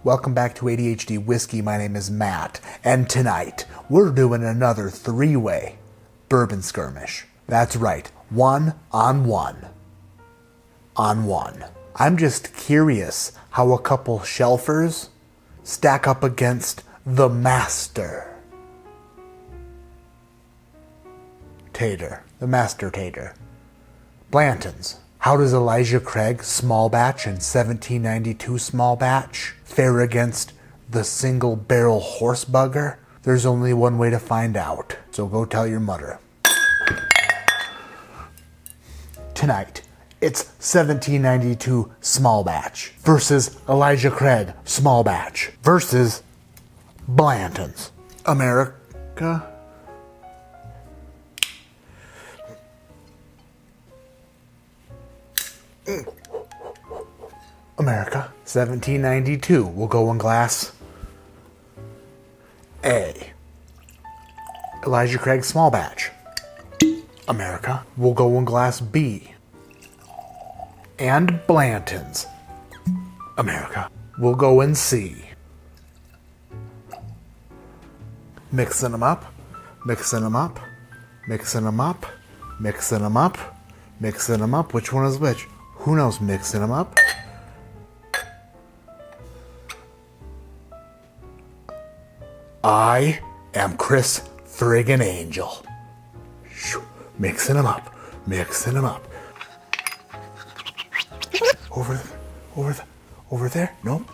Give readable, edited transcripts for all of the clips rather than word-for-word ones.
Welcome back to ADHD Whiskey. My name is Matt, and tonight we're doing another three-way bourbon skirmish. That's right, one on one. I'm just curious how a couple shelfers stack up against the master. The master tater. Blantons. How does Elijah Craig small batch and 1792 small batch fare against the single barrel horse bugger? There's only one way to find out, so go tell your mother. Tonight, it's 1792 small batch versus Elijah Craig small batch versus Blantons. America. America. 1792 will go in glass A. Elijah Craig small batch. America will go in glass B. And Blantons. America will go in C. Mixing them up. Which one is which? Who knows? Mixing them up. I am Chris friggin' Angel. Mixing them up. Over there? No.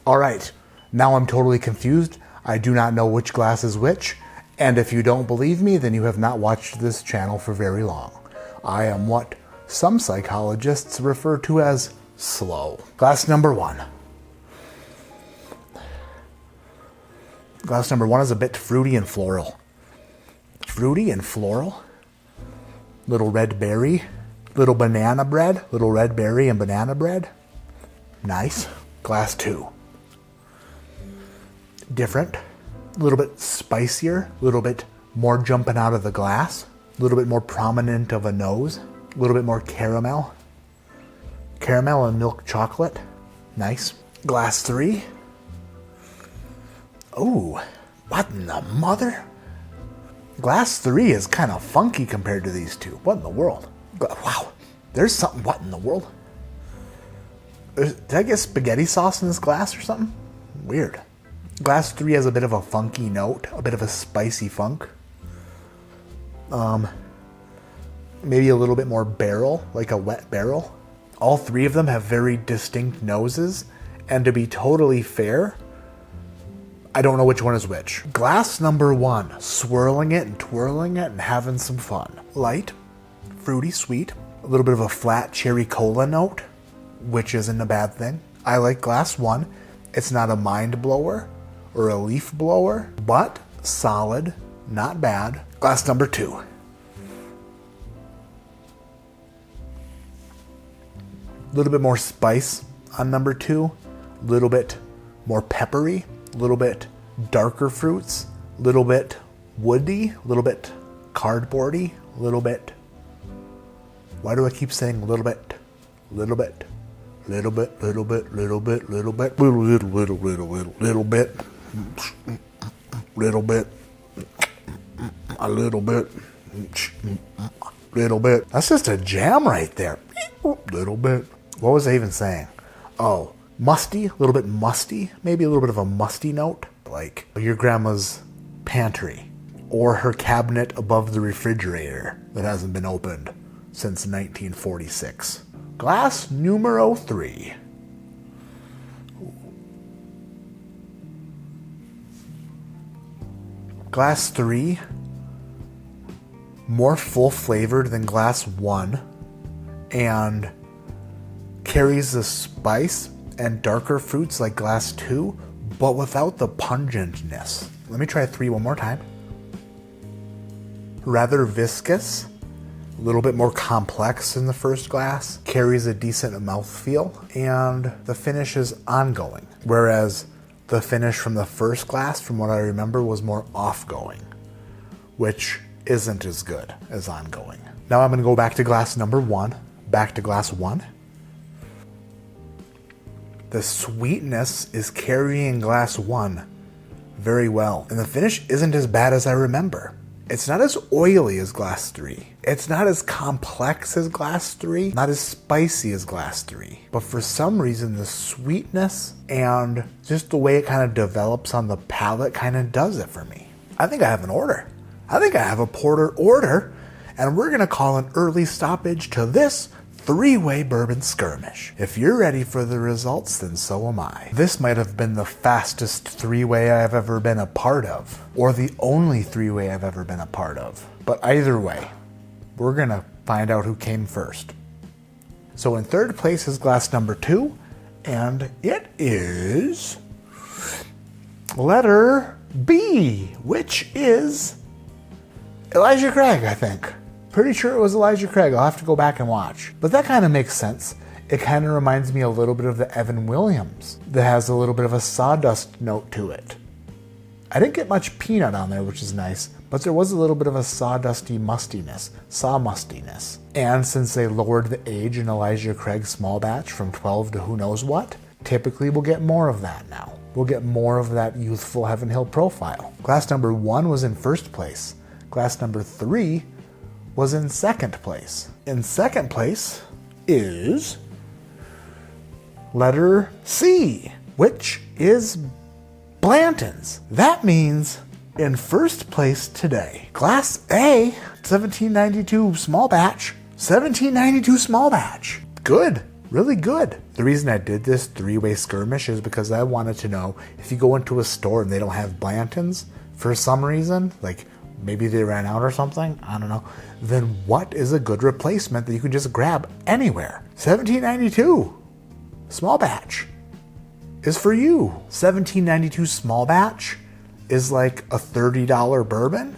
All right. Now I'm totally confused. I do not know which glass is which. And if you don't believe me, then you have not watched this channel for very long. I am what some psychologists refer to as slow. Glass number one. Glass number one is a bit fruity and floral. Little red berry. Little banana bread. Little red berry and banana bread. Nice. Glass two. Different. A little bit spicier, a little bit more jumping out of the glass, a little bit more prominent of a nose, a little bit more caramel and milk chocolate. Nice. Glass three. Oh, what in the mother? Glass three is kind of funky compared to these two. What in the world? Wow, there's something. What in the world? Did I get spaghetti sauce in this glass or something? Weird. Glass 3 has a bit of a funky note, a bit of a spicy funk. Maybe a little bit more barrel, like a wet barrel. All three of them have very distinct noses, and to be totally fair, I don't know which one is which. Glass number one, swirling it and twirling it and having some fun. Light, fruity, sweet, a little bit of a flat cherry cola note, which isn't a bad thing. I like glass one. It's not a mind blower or a leaf blower, but solid, not bad. Glass number two. A little bit more spice on number two, a little bit more peppery, a little bit darker fruits, a little bit woody, a little bit cardboardy, a little bit. Why do I keep saying little bit? Little bit. Little bit. A little bit. That's just a jam right there. Little bit. What was I even saying? Oh, musty, a little bit musty, maybe a little bit of a musty note, like your grandma's pantry or her cabinet above the refrigerator that hasn't been opened since 1946. Glass numero 3. Glass 3, more full flavored than glass 1, and carries the spice and darker fruits like glass 2, but without the pungentness. Let me try 3 one more time. Rather viscous, a little bit more complex in the first glass, carries a decent mouthfeel, and the finish is ongoing. Whereas the finish from the first glass, from what I remember, was more off-going, which isn't as good as ongoing. Now I'm going to go back to glass number 1, back to glass 1. The sweetness is carrying glass 1 very well, and the finish isn't as bad as I remember. It's not as oily as glass 3. It's not as complex as glass 3, not as spicy as glass 3. But for some reason, the sweetness and just the way it kind of develops on the palate kind of does it for me. I think I have an order. I think I have a porter order, and we're gonna call an early stoppage to this 3-way bourbon skirmish. If you're ready for the results, then so am I. This might have been the fastest 3-way I've ever been a part of, or the only 3-way I've ever been a part of. But either way, we're gonna find out who came first. So in third place is glass number 2, and it is letter B, which is Elijah Craig, I think. Pretty sure it was Elijah Craig. I'll have to go back and watch. But that kind of makes sense. It kind of reminds me a little bit of the Evan Williams that has a little bit of a sawdust note to it. I didn't get much peanut on there, which is nice, but there was a little bit of a sawdusty mustiness. And since they lowered the age in Elijah Craig's small batch from 12 to who knows what, typically we'll get more of that now. We'll get more of that youthful Heaven Hill profile. Glass number 1 was in first place. Glass number 3 was in second place. In second place is letter C, which is Blantons. That means in first place today, Glass A, 1792 small batch. 1792 small batch. Good. Really good. The reason I did this 3-way skirmish is because I wanted to know if you go into a store and they don't have Blantons for some reason, like maybe they ran out or something, I don't know, then what is a good replacement that you can just grab anywhere? 1792 small batch is for you. 1792 small batch is like a $30 bourbon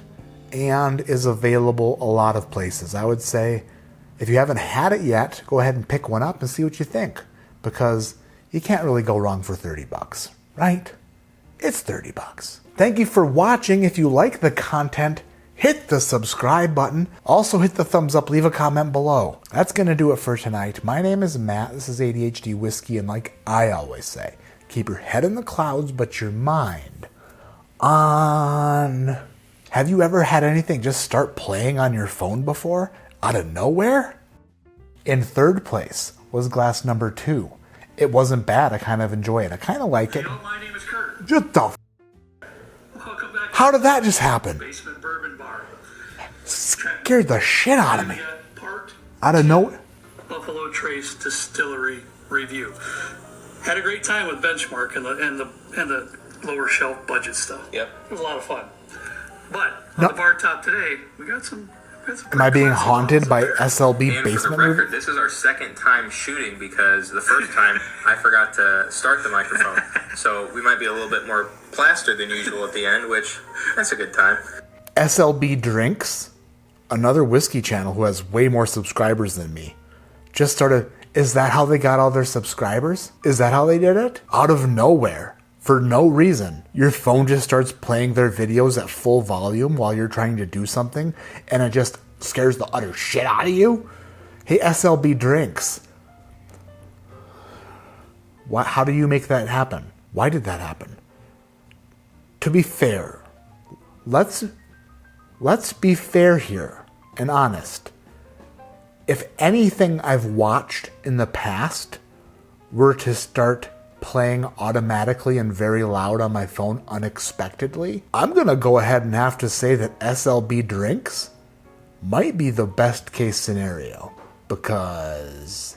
and is available a lot of places. I would say if you haven't had it yet, go ahead and pick one up and see what you think, because you can't really go wrong for 30 bucks, right? It's 30 bucks. Thank you for watching. If you like the content, hit the subscribe button. Also hit the thumbs up, leave a comment below. That's going to do it for tonight. My name is Matt. This is ADHD Whiskey, and like I always say, keep your head in the clouds, but your mind on. Have you ever had anything just start playing on your phone before, out of nowhere? In third place was glass number 2. It wasn't bad. I kind of enjoy it. I kind of like it. My name is Kurt. What the How did that just happen? Basement Bourbon Bar. Scared the shit out of me. Out of nowhere. Buffalo Trace Distillery Review. Had a great time with Benchmark and the lower shelf budget stuff. Yep. It was a lot of fun. But on the bar top today, we got some. Am I being haunted by SLB and basement for the record, movie? this is our second time shooting because the first time I forgot to start the microphone. So we might be a little bit more plastered than usual at the end, which that's a good time. SLB Drinks, another whiskey channel who has way more subscribers than me, just started. Is that how they got all their subscribers? Is that how they did it? Out of nowhere. For no reason. Your phone just starts playing their videos at full volume while you're trying to do something, and it just scares the utter shit out of you? Hey, SLB Drinks. How do you make that happen? Why did that happen? To be fair, let's be fair here and honest. If anything I've watched in the past were to start playing automatically and very loud on my phone unexpectedly, I'm gonna go ahead and have to say that SLB Drinks might be the best case scenario, because